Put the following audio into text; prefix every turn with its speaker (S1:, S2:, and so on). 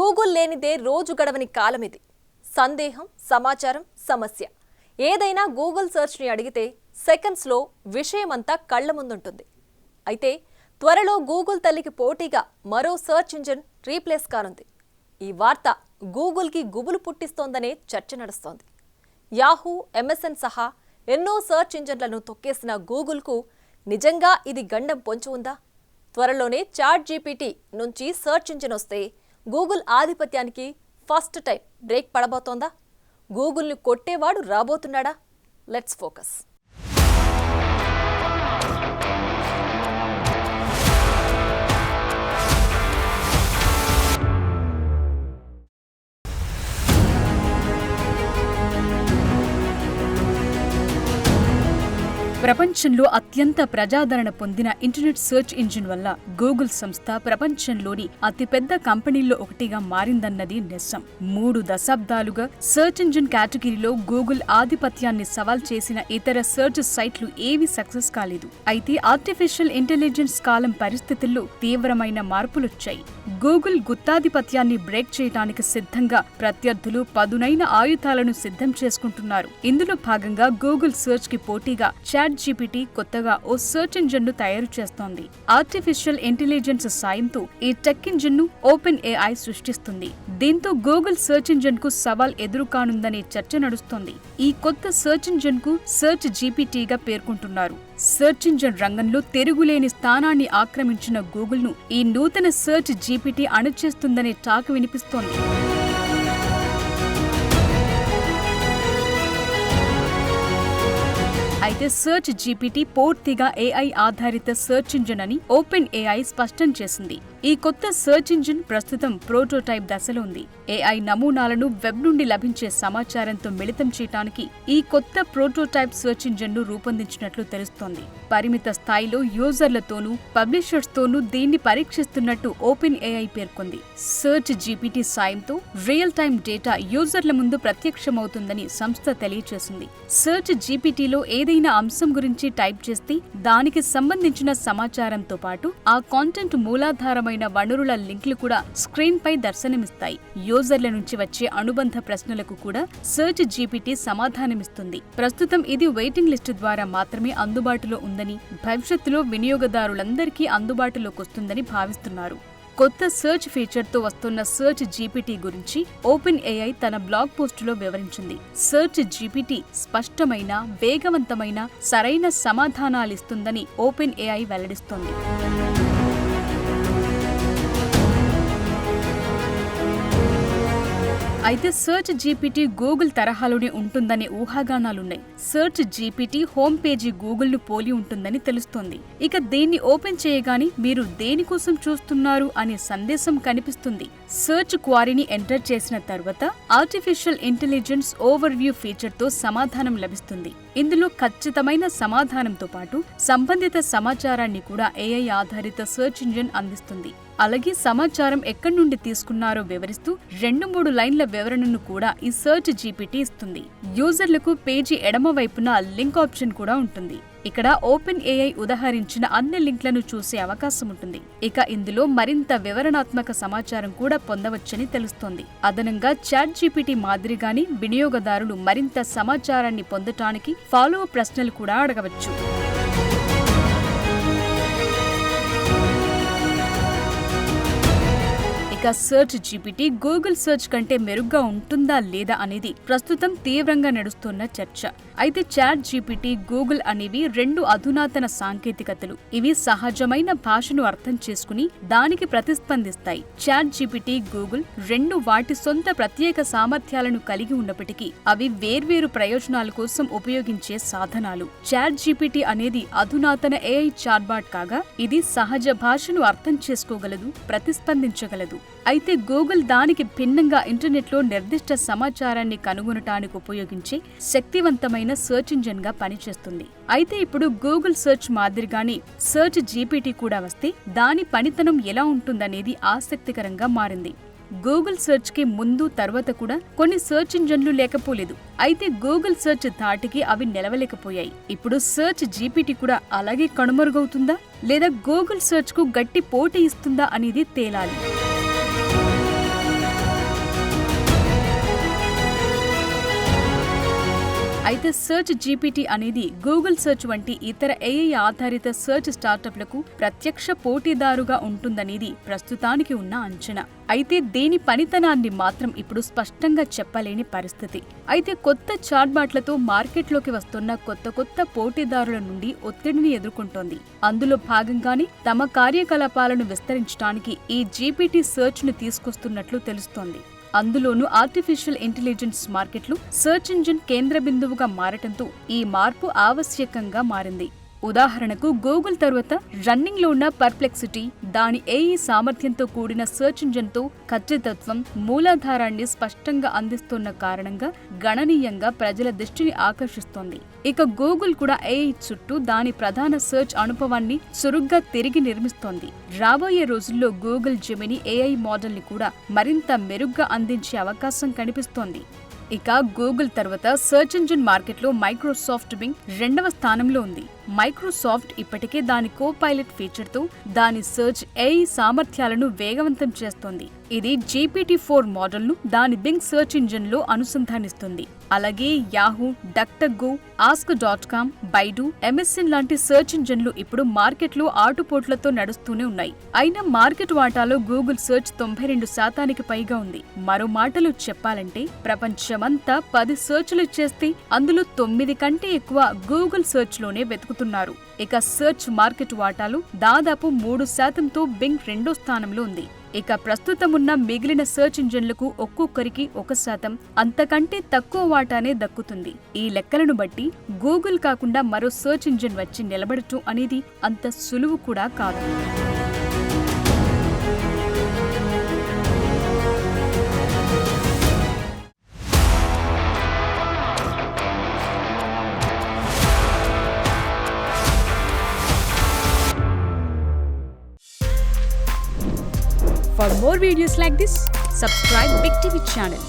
S1: Google లేనిదే రోజు గడవని కాలమిది. సందేహం, సమాచారం, సమస్య ఏదైనా గూగుల్ సెర్చ్ని అడిగితే సెకండ్స్లో విషయమంతా కళ్ల ముందుంటుంది. అయితే త్వరలో గూగుల్ తల్లికి పోటీగా మరో సెర్చ్ ఇంజిన్ రీప్లేస్ కానుంది. ఈ వార్త గూగుల్కి గుబులు పుట్టిస్తోందనే చర్చ నడుస్తోంది. యాహూ, ఎంఎస్ఎన్ సహా ఎన్నో సెర్చ్ ఇంజిన్లను తొక్కేసిన గూగుల్కు నిజంగా ఇది గండం పొంచి ఉందా? త్వరలోనే చాట్ జీపీటీ నుంచి సెర్చ్ ఇంజిన్ వస్తే గూగుల్ ఆధిపత్యానికి ఫస్ట్ టైం బ్రేక్ పడబోతోందా? గూగుల్ని కొట్టేవాడు రాబోతున్నాడా? Let's focus.
S2: ప్రపంచంలో అత్యంత ప్రజాదరణ పొందిన ఇంటర్నెట్ సెర్చ్ ఇంజిన్ వల్ల గూగుల్ సంస్థ ప్రపంచంలోని అతిపెద్ద కంపెనీల్లో ఒకటిగా మారిందన్నది నిజం. 3 దశాబ్దాలుగా సెర్చ్ ఇంజిన్ కేటగిరీలో గూగుల్ ఆధిపత్యాన్ని సవాల్ చేసిన ఇతర సెర్చ్ సైట్లు ఏవీ సక్సెస్ కాలేదు. అయితే ఆర్టిఫిషియల్ ఇంటెలిజెన్స్ కాలం పరిస్థితుల్లో తీవ్రమైన మార్పులొచ్చాయి. గూగుల్ గుత్తాధిపత్యాన్ని బ్రేక్ చేయడానికి సిద్ధంగా ప్రత్యర్థులు పదునైన ఆయుధాలను సిద్ధం చేసుకుంటున్నారు. ఇందులో భాగంగా గూగుల్ సెర్చ్ కి పోటీగా చాట్ జీపీటీ కొత్తగా ఓ సెర్చ్ ఇంజిన్ ను తయారు చేస్తోంది. ఆర్టిఫిషియల్ ఇంటెలిజెన్స్ సాయంతో ఈ టెక్ ఇంజిన్ ను ఓపెన్ ఏఐ సృష్టిస్తుంది. దీంతో గూగుల్ సెర్చ్ ఇంజిన్ కు సవాల్ ఎదురుకానుందనే చర్చ నడుస్తోంది. ఈ కొత్త సెర్చ్ ఇంజిన్ కు సెర్చ్ జీపీటీగా పేర్కొంటున్నారు. సెర్చ్ ఇంజిన్ రంగంలో తిరుగులేని స్థానాన్ని ఆక్రమించిన గూగుల్ ను ఈ నూతన సెర్చ్ జీపీటీ అణచివేస్తుందనే టాక్ వినిపిస్తోంది. అయితే సెర్చ్ జీపీటీ పూర్తిగా ఏఐ ఆధారిత సెర్చ్ ఇంజిన్ అని ఓపెన్ ఏఐ స్పష్టం చేసింది. ఈ కొత్త సెర్చ్ ఇంజిన్ ప్రస్తుతం ప్రోటోటైప్ దశలో ఉంది. ఏఐ నమూనాలను వెబ్ నుండి లభించే సమాచారంతో మిళితం చేయడానికి ఈ కొత్త ప్రోటోటైప్ సెర్చ్ ఇంజిన్ ను రూపొందించినట్లు తెలుస్తోంది. పరిమిత స్థాయిలో యూజర్లతోనూ పబ్లిషర్స్ తోనూ దీన్ని పరీక్షిస్తున్నట్టు ఓపెన్ ఏఐ పేర్కొంది. సెర్చ్ జీపీటీ సాయంతో రియల్ టైమ్ డేటా యూజర్ల ముందు ప్రత్యక్షమవుతుందని సంస్థ తెలియజేసింది. సెర్చ్ జీపీటీలో ఏదైనా అంశం గురించి టైప్ చేస్తే దానికి సంబంధించిన సమాచారంతో పాటు ఆ కాంటెంట్ మూలాధారమైన వనరుల లింక్లు కూడా స్క్రీన్ పై దర్శనమిస్తాయి. యూజర్ల నుంచి వచ్చే అనుబంధ ప్రశ్నలకు కూడా సెర్చ్ జీపీటీ సమాధానమిస్తుంది. ప్రస్తుతం ఇది వెయిటింగ్ లిస్ట్ ద్వారా మాత్రమే అందుబాటులో ఉందని, భవిష్యత్తులో వినియోగదారులందరికీ అందుబాటులోకి వస్తుందని భావిస్తున్నారు. కొత్త సెర్చ్ ఫీచర్తో వస్తున్న సెర్చ్ జీపీటీ గురించి ఓపెన్ ఏఐ తన బ్లాగ్ పోస్టులో వివరించింది. సెర్చ్ జీపీటీ స్పష్టమైన, వేగవంతమైన, సరైన సమాధానాలిస్తుందని ఓపెన్ ఏఐ వెల్లడిస్తోంది. అయితే సెర్చ్ జీపీటీ గూగుల్ తరహాలోనే ఉంటుందనే ఊహాగానాలున్నాయి. Search GPT home page Google ను పోలి ఉంటుందని తెలుస్తోంది. ఇక దీన్ని ఓపెన్ చేయగానే మీరు దేనికోసం చూస్తున్నారు అనే సందేశం కనిపిస్తుంది. సెర్చ్ క్వారీని ఎంటర్ చేసిన తర్వాత artificial intelligence over view feature తో సమాధానం లభిస్తుంది. ఇందులో ఖచ్చితమైన సమాధానంతో పాటు సంబంధిత సమాచారాన్ని కూడా ఏఐ ఆధారిత సెర్చ్ ఇంజిన్ అందిస్తుంది. అలాగే సమాచారం ఎక్కడి నుండి తీసుకున్నారో వివరిస్తూ 2-3 లైన్ల వివరణను కూడా ఈ సెర్చ్ జీపీటీ ఇస్తుంది. యూజర్లకు పేజీ ఎడమ వైపున లింక్ ఆప్షన్ కూడా ఉంటుంది. ఇక్కడ ఓపెన్ ఏఐ ఉదహరించిన అన్ని లింక్లను చూసే అవకాశం ఉంటుంది. ఇక ఇందులో మరింత వివరణాత్మక సమాచారం కూడా పొందవచ్చని తెలుస్తోంది. అదనంగా చాట్ జీపీటీ మాదిరిగానే వినియోగదారులు మరింత సమాచారాన్ని పొందటానికి ఫాలో అప్ ప్రశ్నలు కూడా అడగవచ్చు. సెర్చ్ జీపీటీ గూగుల్ సెర్చ్ కంటే మెరుగ్గా ఉంటుందా లేదా అనేది ప్రస్తుతం తీవ్రంగా నడుస్తున్న చర్చ. అయితే చాట్ జీపీటీ, గూగుల్ అనేవి 2 అధునాతన సాంకేతికతలు. ఇవి సహజమైన భాషను అర్థం చేసుకుని దానికి ప్రతిస్పందిస్తాయి. చాట్ జీపీటీ, గూగుల్ 2 వాటి సొంత ప్రత్యేక సామర్థ్యాలను కలిగి ఉన్నప్పటికీ అవి వేర్వేరు ప్రయోజనాల కోసం ఉపయోగించే సాధనాలు. చాట్ జీపీటీ అనేది అధునాతన ఏఐ చాట్బాట్ కాగా ఇది సహజ భాషను అర్థం చేసుకోగలదు, ప్రతిస్పందించగలదు. అయితే గూగుల్ దానికి భిన్నంగా ఇంటర్నెట్లో నిర్దిష్ట సమాచారాన్ని కనుగొనటానికి ఉపయోగించే శక్తివంతమైన సెర్చ్ ఇంజిన్ గా పనిచేస్తుంది. అయితే ఇప్పుడు గూగుల్ సెర్చ్ మాదిరిగానే సెర్చ్ జీపీటీ కూడా వస్తే దాని పనితనం ఎలా ఉంటుందనేది ఆసక్తికరంగా మారింది. గూగుల్ సెర్చ్ కి ముందు తర్వాత కూడా కొన్ని సెర్చ్ ఇంజన్లు లేకపోలేదు. అయితే గూగుల్ సెర్చ్ ధాటికి అవి నిలవలేకపోయాయి. ఇప్పుడు సెర్చ్ జీపీటీ కూడా అలాగే కనుమరుగవుతుందా లేదా గూగుల్ సెర్చ్ కు గట్టి పోటీ ఇస్తుందా అనేది తేలాలి. అయితే సెర్చ్ జీపీటీ అనేది గూగుల్ సెర్చ్ వంటి ఇతర ఏఐ ఆధారిత సెర్చ్ స్టార్టప్లకు ప్రత్యక్ష పోటీదారుగా ఉంటుందనేది ప్రస్తుతానికి ఉన్న అంచనా. అయితే దీని పనితనాన్ని మాత్రం ఇప్పుడు స్పష్టంగా చెప్పలేని పరిస్థితి. అయితే కొత్త చాట్బాట్లతో మార్కెట్లోకి వస్తున్న కొత్త పోటీదారుల నుండి ఒత్తిడిని ఎదుర్కొంటోంది. అందులో భాగంగానే తమ కార్యకలాపాలను విస్తరించడానికి ఈ జీపీటీ సెర్చ్ ను తీసుకొస్తున్నట్లు తెలుస్తోంది. అందులోనూ ఆర్టిఫిషియల్ ఇంటెలిజెన్స్ మార్కెట్లు సెర్చ్ ఇంజిన్ కేంద్ర బిందువుగా మారటంతో ఈ మార్పు ఆవశ్యకంగా మారింది. ఉదాహరణకు గూగుల్ తర్వాత రన్నింగ్ లో ఉన్న పర్ప్లెక్సిటీ దాని ఏఐ సామర్థ్యంతో కూడిన సెర్చ్ ఇంజిన్తో ఖచ్చితత్వం, మూలాధారాన్ని స్పష్టంగా అందిస్తున్న కారణంగా గణనీయంగా ప్రజల దృష్టిని ఆకర్షిస్తోంది. ఇక గూగుల్ కూడా ఏఐ చుట్టూ దాని ప్రధాన సెర్చ్ అనుభవాన్ని చురుగ్గా తిరిగి నిర్మిస్తోంది. రాబోయే రోజుల్లో గూగుల్ జెమిని ఏఐ మోడల్ ని కూడా మరింత మెరుగ్గా అందించే అవకాశం కనిపిస్తోంది. ఇక గూగుల్ తర్వాత సెర్చ్ ఇంజిన్ మార్కెట్లో మైక్రోసాఫ్ట్ బింగ్ 2వ స్థానంలో ఉంది. మైక్రోసాఫ్ట్ ఇప్పటికే దాని కోపైలట్ ఫీచర్తో దాని సెర్చ్ ఏఐ సామర్థ్యాలను వేగవంతం చేస్తోంది. ఇది GPT-4 మోడల్ను దాని బింగ్ సెర్చ్ ఇంజిన్లో అనుసంధానిస్తుంది. అలాగే యాహూ, డక్టగో, ఆస్క్.com, బైడు, MSN లాంటి సెర్చ్ ఇంజిన్లు ఇప్పుడు మార్కెట్లో ఆటుపోట్లతో నడుస్తూనే ఉన్నాయి. అయినా మార్కెట్ వాటాలో గూగుల్ సెర్చ్ 92% పైగా ఉంది. మరో మాటలో చెప్పాలంటే ప్రపంచమంతా 10 సెర్చ్లు చేస్తే అందులో 9 కంటే ఎక్కువ గూగుల్ సెర్చ్లోనే వెతుకుతున్నారు. ఇక సెర్చ్ మార్కెట్ వాటాలు దాదాపు 3%తో బింగ్ 2వ స్థానంలో ఉంది. ఇక ప్రస్తుతం ఉన్న మిగిలిన సెర్చ్ ఇంజిన్లకు ఒక్కొక్కరికి 1%, అంతకంటే తక్కువ వాటానే దక్కుతుంది. ఈ లెక్కలను బట్టి గూగుల్ కాకుండా మరో సెర్చ్ ఇంజిన్ వచ్చి నిలబడటం అనేది అంత సులువు కూడా కాదు. For more videos like this, subscribe Big TV channel.